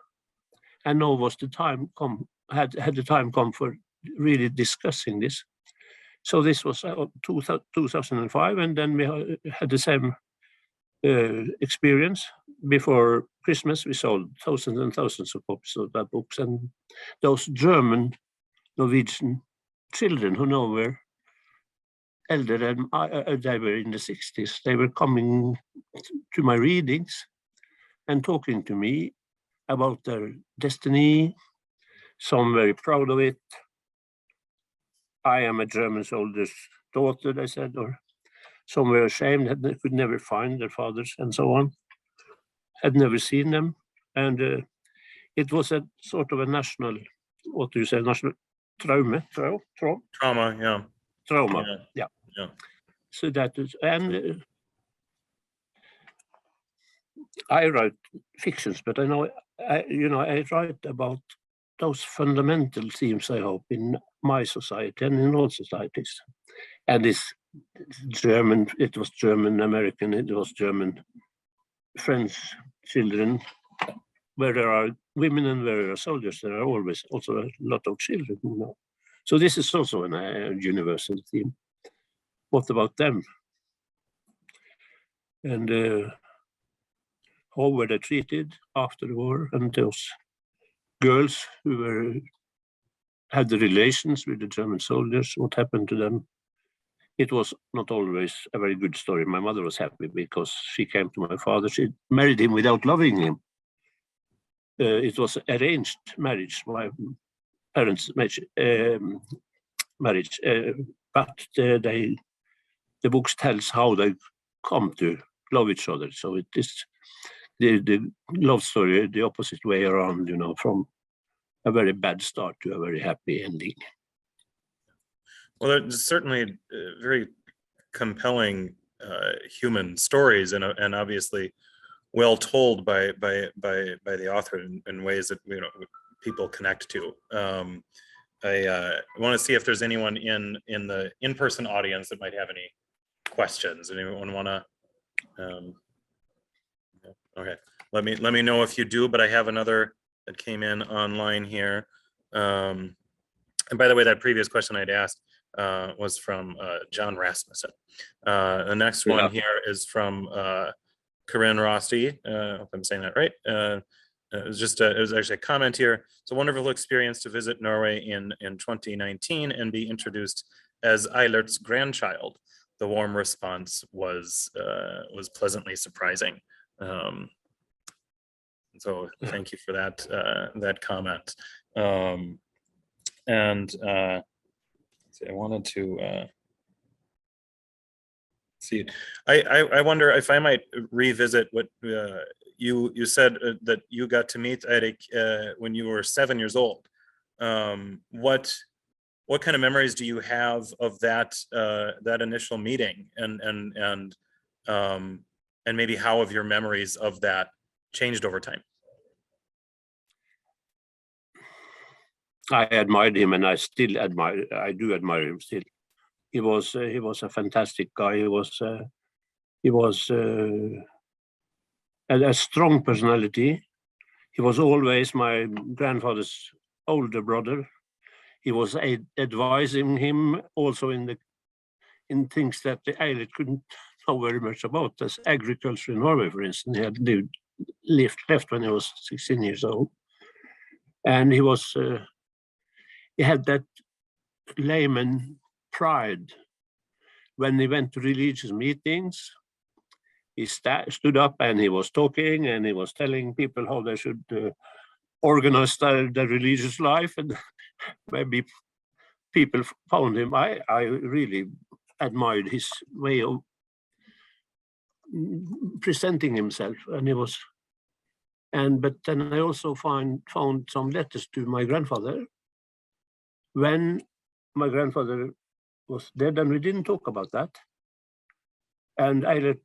and now was the time come, had the time come for really discussing this. So this was 2005, and then we had the same experience. Before Christmas, we sold thousands and thousands of copies of that books, and those German Norwegian children who now were elder than they were in the 60s, they were coming to my readings and talking to me about their destiny. Some very proud of it. I am a German soldier's daughter, they said, or some were ashamed that they could never find their fathers and so on, had never seen them. And it was a sort of a national, what do you say, national trauma, Trauma, yeah. So that is, and I write fictions, but I know, I write about those fundamental themes, I hope, in my society and in all societies. And this German, it was German American, it was German French children, where there are women and where there are soldiers, there are always also a lot of children. So this is also a universal theme. What about them? And how were they treated after the war? And those girls who had the relations with the German soldiers, what happened to them? It was not always a very good story. My mother was happy because she came to my father. She married him without loving him. It was arranged marriage, my parents' marriage, but the books tells how they come to love each other. So it is the love story the opposite way around, you know, from a very bad start to a very happy ending. Well, there's certainly very compelling human stories, and obviously well told by the author in ways that, you know, people connect to. I want to see if there's anyone in the in-person audience that might have any questions. Anyone want to? Okay, let me know if you do. But I have another that came in online here. And by the way, that previous question I'd asked was from John Rasmussen. The next one here is from Corinne Rosti. I hope I'm saying that right. It was actually a comment here. It's a wonderful experience to visit Norway in 2019 and be introduced as Eilert's grandchild. The warm response was pleasantly surprising. So thank you for that comment. I wanted to see. I wonder if I might revisit what you said that you got to meet Eirik when you were 7 years old. What kind of memories do you have of that initial meeting, and maybe how have your memories of that changed over time? I admired him, and I do admire him still. He was a fantastic guy. He was a strong personality. He was always my grandfather's older brother. He was advising him also in things that the Eilert couldn't know very much about, as agriculture in Norway, for instance. He had left when he was 16 years old, and he had that layman pride. When he went to religious meetings, he stood up and he was talking, and he was telling people how they should organize their religious life, and maybe people found him. I really admired his way of presenting himself, and but then I also found some letters to my grandfather when my grandfather was dead, and we didn't talk about that. And Eilert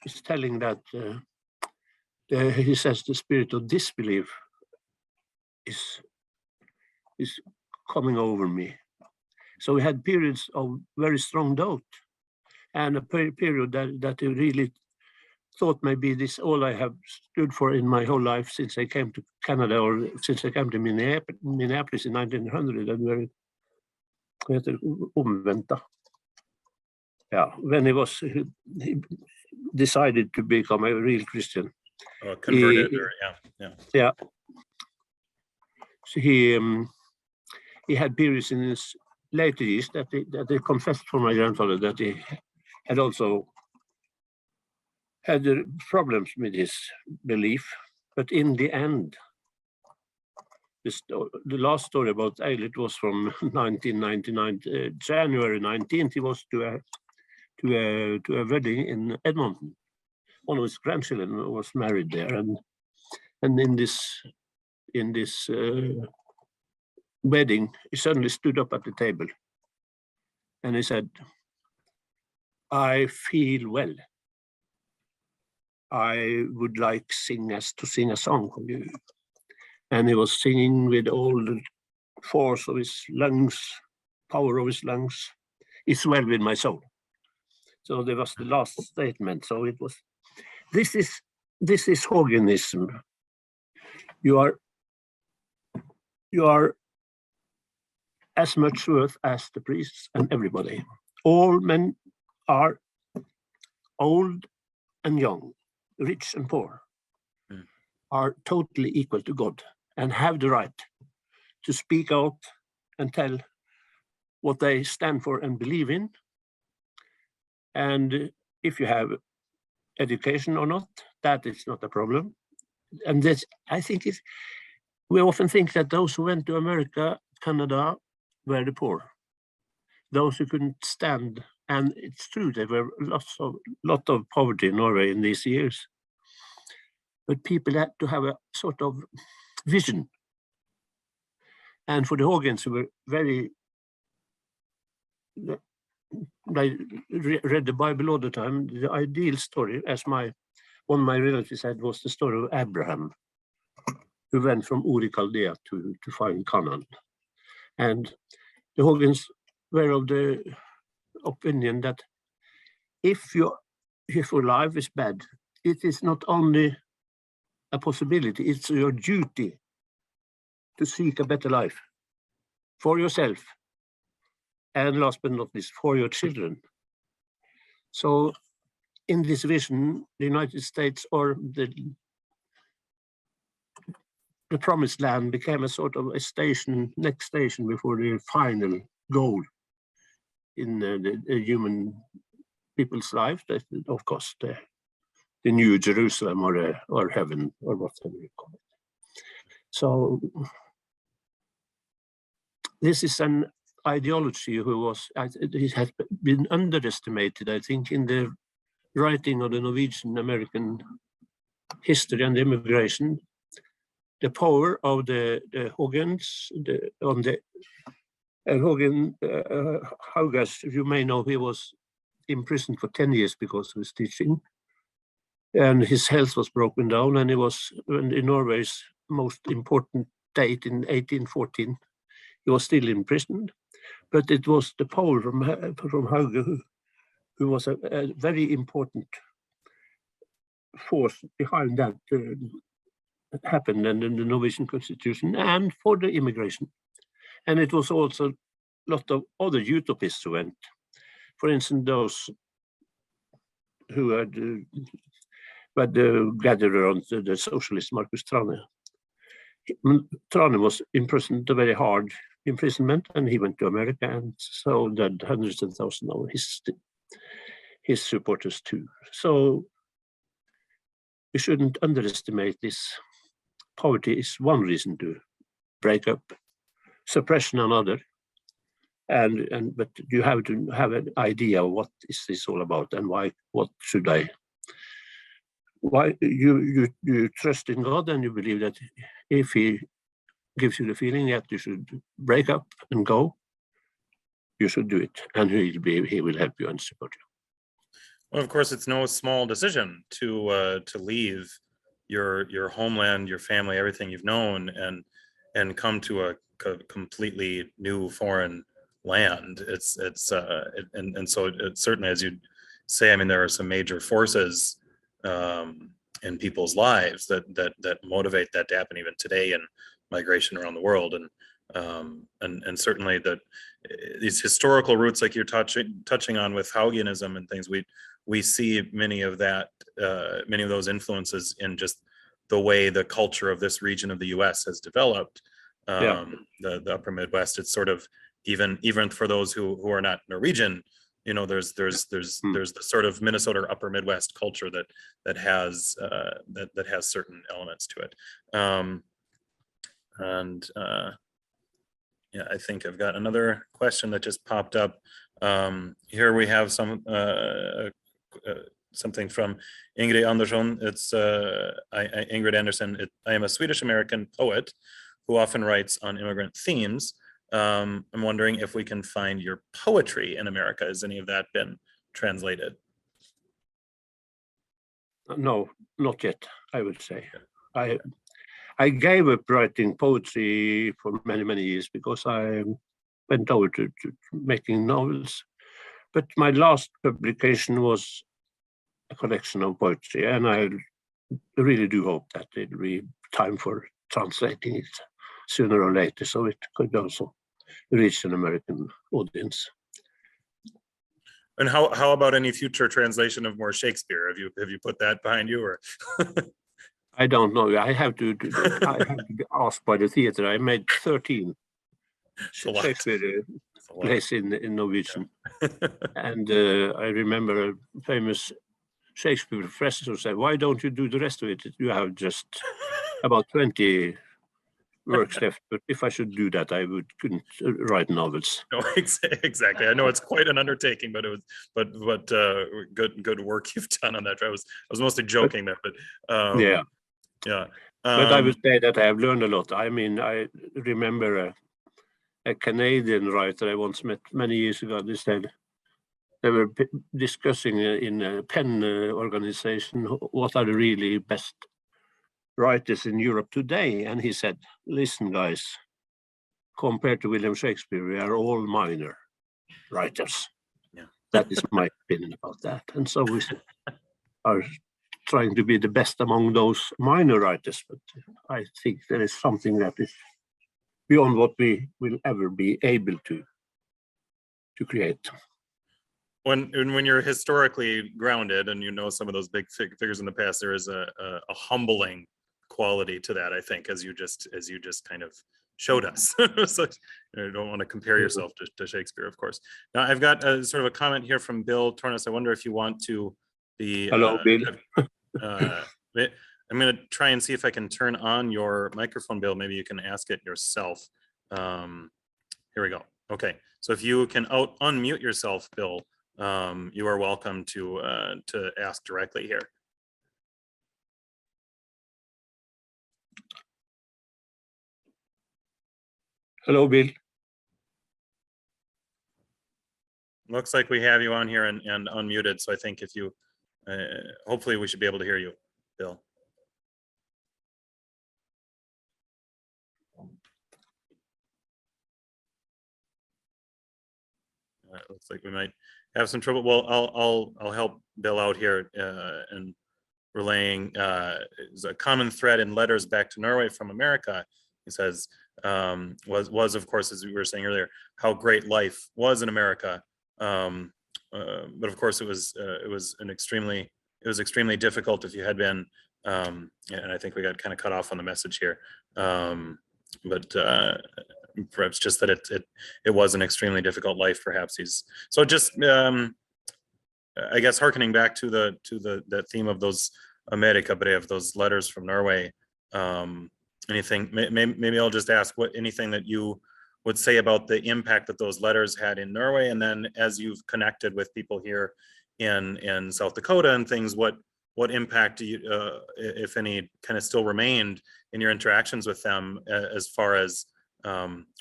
is telling that he says the spirit of disbelief is coming over me. So we had periods of very strong doubt, and a period that he really thought maybe this all I have stood for in my whole life since I came to Canada, or since I came to Minneapolis in 1900, and very omvendt. Yeah, when he decided to become a real Christian. Converted, yeah. So he had periods in his later years that he confessed for my grandfather that he had also had problems with his belief. But in the end, the last story about Eilert was from 1999, January 19th. He was to a wedding in Edmonton. One of his grandchildren was married there, and in this wedding, he suddenly stood up at the table, and he said, "I feel well. I would like to sing a song for you." And he was singing with all the force of his lungs, power of his lungs. "It's well with my soul." So there was the last statement. So it was, this is Hoganism. You are as much worth as the priests and everybody. All men are old and young, rich and poor, are totally equal to God, and have the right to speak out and tell what they stand for and believe in. And if you have education or not, that is not a problem. And this, I think, we often think that those who went to America, Canada, were the poor, those who couldn't stand. And it's true, there were lot of poverty in Norway in these years. but people had to have a sort of vision. And for the Hogens, who were very, I read the Bible all the time, the ideal story, as one of my relatives said, was the story of Abraham, who went from Ur in Chaldea to find Canaan. And the Hogens were of the opinion that if your life is bad, it is not only a possibility, it's your duty to seek a better life for yourself, and last but not least, for your children. So in this vision, the United States, or the promised land, became a sort of a station, next station before the final goal in the human people's life. That, of course, the New Jerusalem, or heaven, or whatever you call it. So this is an ideology it has been underestimated, I think, in the writing of the Norwegian-American history and immigration. The power of the Hogens, Haugas, you may know, he was imprisoned for 10 years because of his teaching, and his health was broken down, and he was in Norway's most important date in 1814. He was still imprisoned, but it was the power from Hauge who was a very important force behind that happened in the Norwegian constitution and for the immigration. And it was also a lot of other utopists who went. For instance, those who had gathered around the socialist Marcus Trane. Trane was imprisoned, a very hard imprisonment, and he went to America, and so that hundreds of thousands of his supporters too. So we shouldn't underestimate this. Poverty is one reason to break up, suppression another, but you have to have an idea of what is this all about, and why you trust in God, and you believe that if he gives you the feeling that you should break up and go, you should do it, and he will help you and support you. Well, of course, it's no small decision to leave your homeland, your family, everything you've known, and come to a completely new foreign land. And so it certainly, as you say, I mean, there are some major forces in people's lives that motivate that to happen even today in migration around the world, and certainly that these historical roots, like you're touching on with Haugianism and things, we see many of those influences in just the way the culture of this region of the U.S. has developed. The upper Midwest. It's sort of even for those who are not Norwegian, you know, there's the sort of Minnesota upper Midwest culture that has certain elements to it. Yeah, I think I've got another question that just popped up. Here we have something from Ingrid Andersson. It's Ingrid Andersson. I am a Swedish American poet who often writes on immigrant themes. I'm wondering if we can find your poetry in America. Has any of that been translated? No, not yet, I would say. I gave up writing poetry for many, many years because I went over to making novels. But my last publication was a collection of poetry, and I really do hope that it will be time for translating it sooner or later, so it could also reach an American audience. And how about any future translation of more Shakespeare? Have you put that behind you, or? I don't know. I have to be asked by the theater. I made 13 Shakespeare plays in Norwegian. And I remember a famous Shakespeare professor said, "Why don't you do the rest of it? You have just about 20 works left, but if I should do that, I couldn't write novels." No, exactly. I know it's quite an undertaking, but good work you've done on that. I was mostly joking there, but yeah. Yeah. But I would say that I have learned a lot. I mean, I remember a Canadian writer I once met many years ago. They said they were discussing in a pen organization what are the really best writers in Europe today. And he said, listen, guys, compared to William Shakespeare, we are all minor writers. Yeah. That is my opinion about that. And so we are trying to be the best among those minor writers. But I think there is something that is beyond what we will ever be able to create. When you're historically grounded and you know some of those big figures in the past, there is a humbling quality to that, I think, as you just kind of showed us. So you don't want to compare yourself to Shakespeare, of course. Now I've got a sort of a comment here from Bill Tornes. I wonder if you want to be Hello, Bill. I'm going to try and see if I can turn on your microphone, Bill. Maybe you can ask it yourself. Here we go. Okay, so if you can unmute yourself, Bill, you are welcome to ask directly here. Hello, Bill. Looks like we have you on here and unmuted. So I think if you, hopefully we should be able to hear you, Bill. It looks like we might have some trouble. Well, I'll help Bill out here and relaying is a common thread in letters back to Norway from America. He says was of course, as we were saying earlier, how great life was in America, but of course it was extremely difficult if you had been, and I think we got kind of cut off on the message here, but perhaps just that it was an extremely difficult life. Perhaps he's so just I guess harkening back to the theme of those America brev, those letters from Norway. Anything, maybe I'll just ask anything that you would say about the impact that those letters had in Norway, and then as you've connected with people here in South Dakota and things, what impact do you, if any, kind of still remained in your interactions with them as far as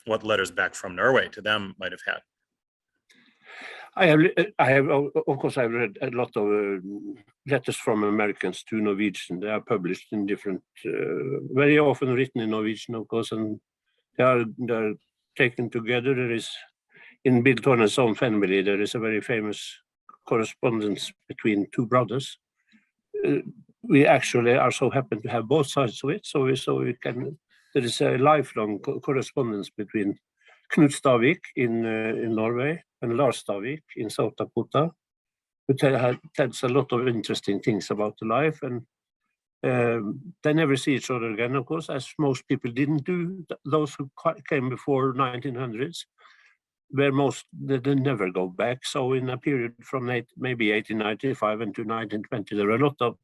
what letters back from Norway to them might have had? I have, of course, I've read a lot of letters from Americans to Norwegian. They are published in different, very often written in Norwegian, of course, and they're taken together. There is, in Bill Tornes' own family, there is a very famous correspondence between two brothers. We actually are so happy to have both sides of it, so we can. There is a lifelong correspondence between Knut Stavik in Norway and Lars Stavik in South Dakota, who tells a lot of interesting things about the life, and they never see each other again, of course, as most people didn't do. Those who came before 1900s, where they never go back. So in a period from maybe 1895 into 1920, there were a lot of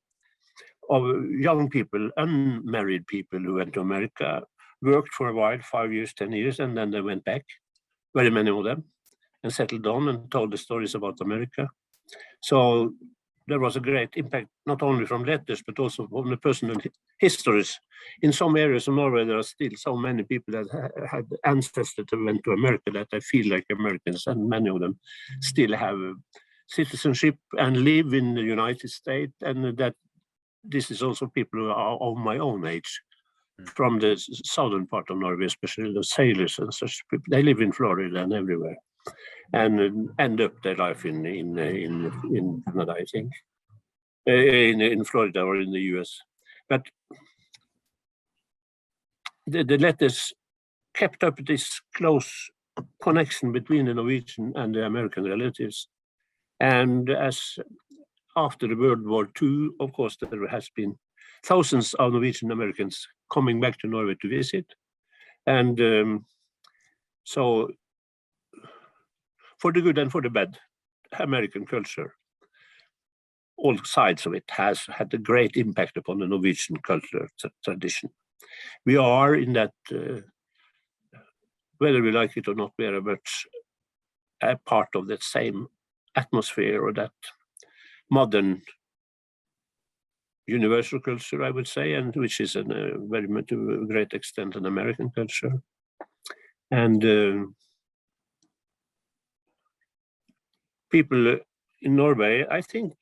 young people, unmarried people who went to America, worked for a while, 5 years, 10 years, and then they went back, very many of them, and settled down and told the stories about America. So there was a great impact, not only from letters, but also from the personal histories. In some areas of Norway, there are still so many people that had ancestors that went to America that they feel like Americans, and many of them still have citizenship and live in the United States, and that this is also people who are of my own age, from the southern part of Norway, especially the sailors and such people. They live in Florida and everywhere, and end up their life in Canada, I think, in Florida or in the US. But the letters kept up this close connection between the Norwegian and the American relatives. And as after the World War II, of course, there has been thousands of Norwegian Americans coming back to Norway to visit. And so for the good and for the bad, American culture, all sides of it, has had a great impact upon the Norwegian culture tradition. We are in that, whether we like it or not, very much a part of that same atmosphere, or that modern universal culture, I would say, and which is very much to a great extent an American culture. And people in Norway, I think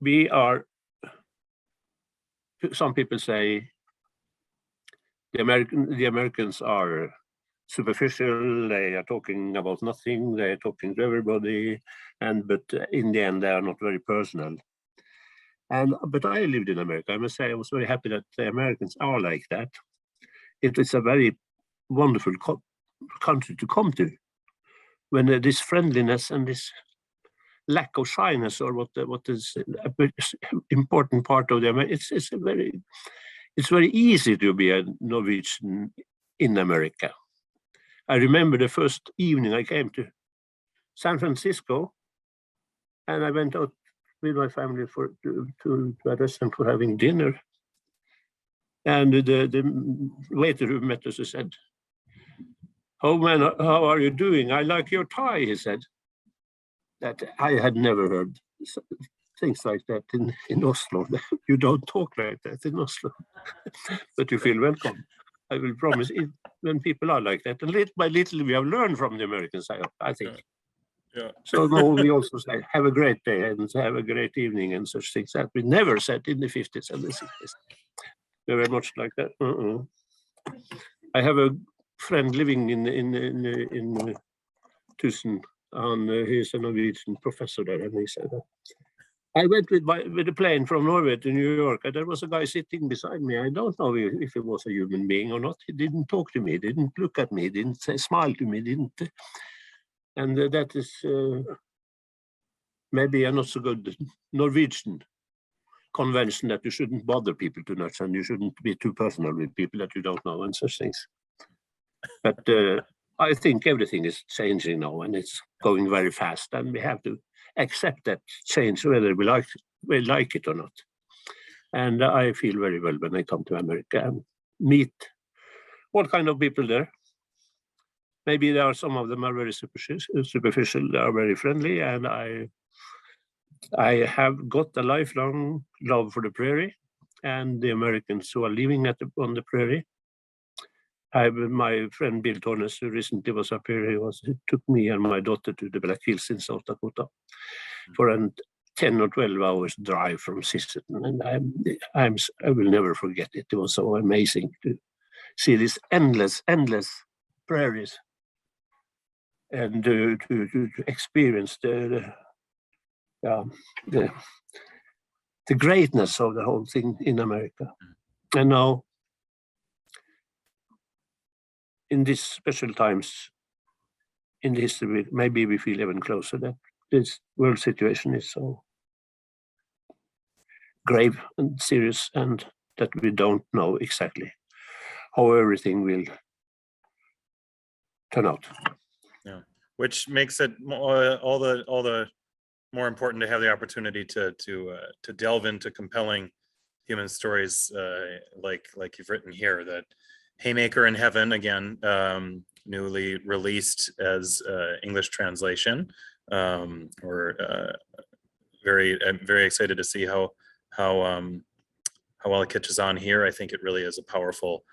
we are, some people say the Americans are superficial, they are talking about nothing, they are talking to everybody, but in the end they are not very personal. But I lived in America. I must say I was very happy that the Americans are like that. It is a very wonderful country to come to, when this friendliness and this lack of shyness, or what is an important part of the American, it's very easy to be a Norwegian in America. I remember the first evening I came to San Francisco, and I went out with my family to a restaurant for having dinner. And the waiter who met us said, "Oh man, how are you doing? I like your tie," he said. That I had never heard things like that in Oslo. You don't talk like that in Oslo, but you feel welcome. I will promise it, when people are like that. And little by little we have learned from the Americans, I think. Yeah. So now we also say, have a great day and have a great evening and such things that we never said in the 50s and the 60s. We were much like that. I have a friend living in Tusen, and he's a Norwegian professor there, and he said, I went with a plane from Norway to New York, and there was a guy sitting beside me. I don't know if he was a human being or not. He didn't talk to me, didn't look at me, didn't say smile to me, didn't. And that is maybe a not so good Norwegian convention, that you shouldn't bother people too much and you shouldn't be too personal with people that you don't know and such things. But I think everything is changing now, and it's going very fast, and we have to accept that change, whether we like it or not. And I feel very well when I come to America and meet all kind of people there. Maybe there are some of them are very superficial, they are very friendly, and I have got a lifelong love for the prairie and the Americans who are living on the prairie. My friend Bill Tornes, who recently was up here, he took me and my daughter to the Black Hills in South Dakota for a 10 or 12 hours drive from Sisseton, and I will never forget it. It was so amazing to see these endless prairies, and to experience the greatness of the whole thing in America. And now, in these special times in the history, maybe we feel even closer that this world situation is so grave and serious, and that we don't know exactly how everything will turn out. Yeah, which makes it all the more important to have the opportunity to delve into compelling human stories like you've written here. That Haymaker in Heaven, again, newly released as English translation. We're very excited to see how well it catches on here. I think it really is a powerful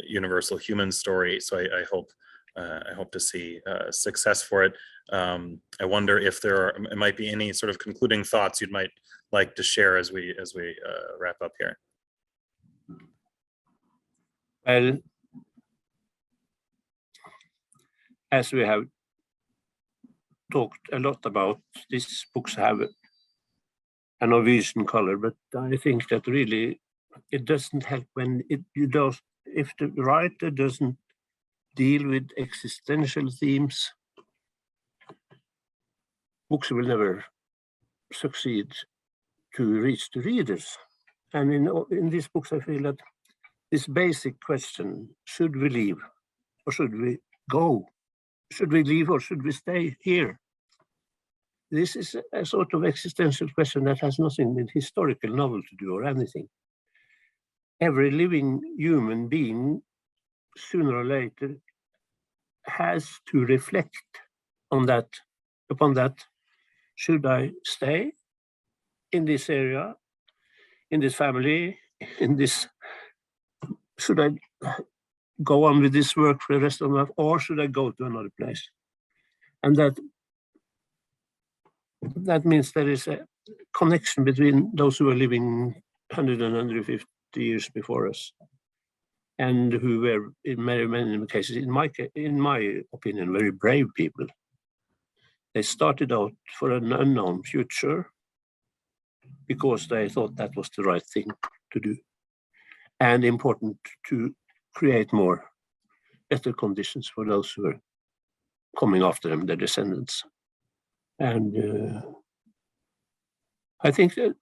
universal human story. So I hope to see success for it. I wonder if there might be any sort of concluding thoughts you'd might like to share as we wrap up here. Well, as we have talked a lot about, these books have a Norwegian color, but I think that really it doesn't help when if the writer doesn't deal with existential themes, books will never succeed to reach the readers. And in these books, I feel that this basic question, should we leave or should we go? Should we leave or should we stay here? This is a sort of existential question that has nothing with historical novel to do or anything. Every living human being, sooner or later, has to reflect on that. Upon that, should I stay in this area, in this family, in this, should I go on with this work for the rest of my life, or should I go to another place? And that means there is a connection between those who are living 100 and 150 years before us, and who were in many cases, in my opinion, very brave people. They started out for an unknown future because they thought that was the right thing to do, and important to create better conditions for those who are coming after them, their descendants. And I think that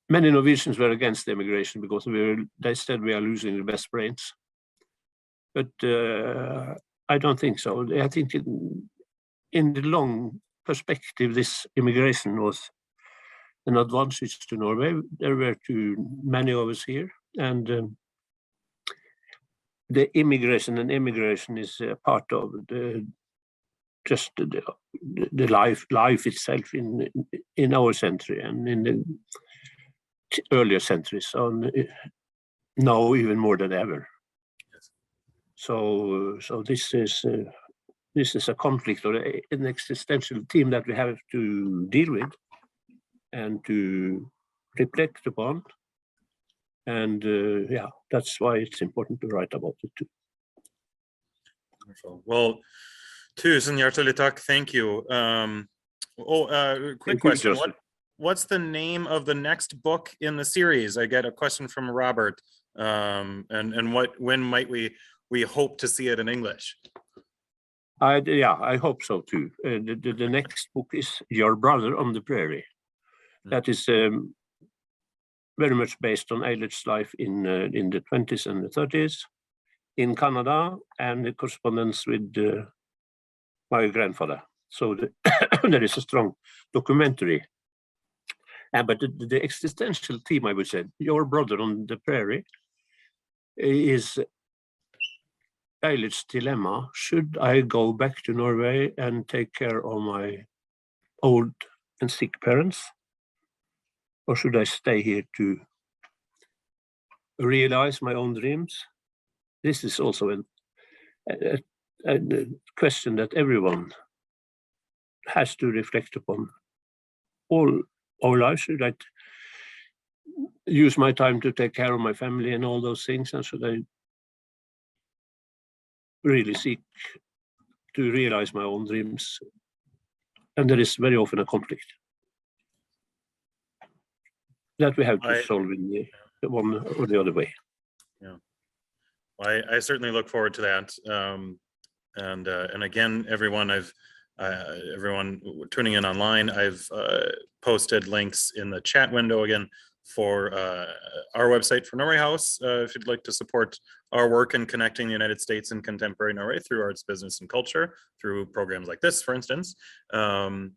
many Norwegians were against the immigration because they said we are losing the best brains. But I don't think so. I think in the long perspective, this immigration was an advantage to Norway. There were too many of us here, and the immigration is a part of the life itself in our century and in the earlier centuries, now even more than ever. So this is a conflict or an existential theme that we have to deal with and to reflect upon. And that's why it's important to write about it too. Wonderful. Well, tusen hjertelig takk. Thank you. Quick question. What's the name of the next book in the series? I get a question from Robert. And when might we hope to see it in English? I hope so too. The next book is Your Brother on the Prairie. That is very much based on Eilert's life in the 20s and the 30s in Canada, and the correspondence with my grandfather. So there is a strong documentary. But the existential theme, I would say, Your Brother on the Prairie, is Eilert's dilemma. Should I go back to Norway and take care of my old and sick parents? Or should I stay here to realize my own dreams? This is also a question that everyone has to reflect upon. All our lives, should I use my time to take care of my family and all those things? And should I really seek to realize my own dreams? And there is very often a conflict that we have to solve in the one or the other way. Yeah, well, I certainly look forward to that. And again, everyone tuning in online, I've posted links in the chat window again for our website for Norway House, if you'd like to support our work in connecting the United States and contemporary Norway through arts, business, and culture, through programs like this, for instance. And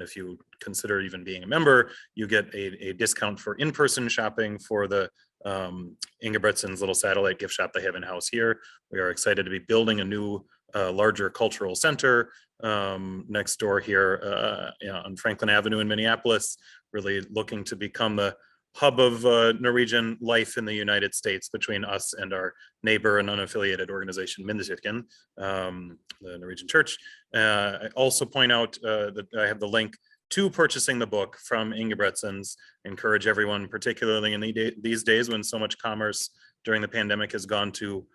if you consider even being a member, you get a discount for in-person shopping for the Ingebretsen's little satellite gift shop they have in-house here. We are excited to be building a new larger cultural center next door here on Franklin Avenue in Minneapolis, really looking to become the hub of Norwegian life in the United States between us and our neighbor and unaffiliated organization, Minneapolis, the Norwegian Church. I also point out that I have the link to purchasing the book from Ingebretsen's. Encourage everyone, particularly in these days when so much commerce during the pandemic has gone to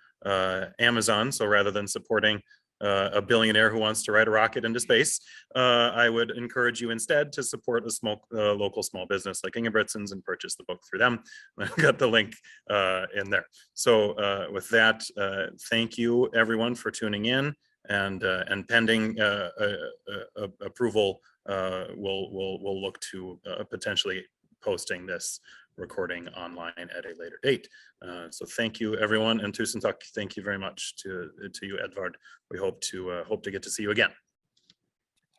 Amazon. So rather than supporting a billionaire who wants to ride a rocket into space, I would encourage you instead to support a small local small business like Ingebretsen's and purchase the book through them. I've got the link in there. So with that, thank you everyone for tuning in, and pending approval, we'll look to potentially posting this recording online at a later date. So thank you everyone, and tusen takk. Thank you very much to you, Edvard. We hope to get to see you again.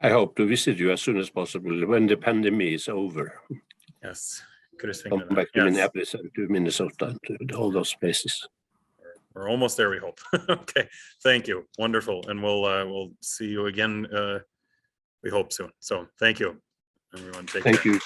I hope to visit you as soon as possible when the pandemic is over. Yes, come back to Minneapolis and to Minnesota and to all those places. We're almost there, we hope. Okay, thank you. Wonderful, and we'll see you again we hope soon. So thank you, everyone. Take Thank care. you.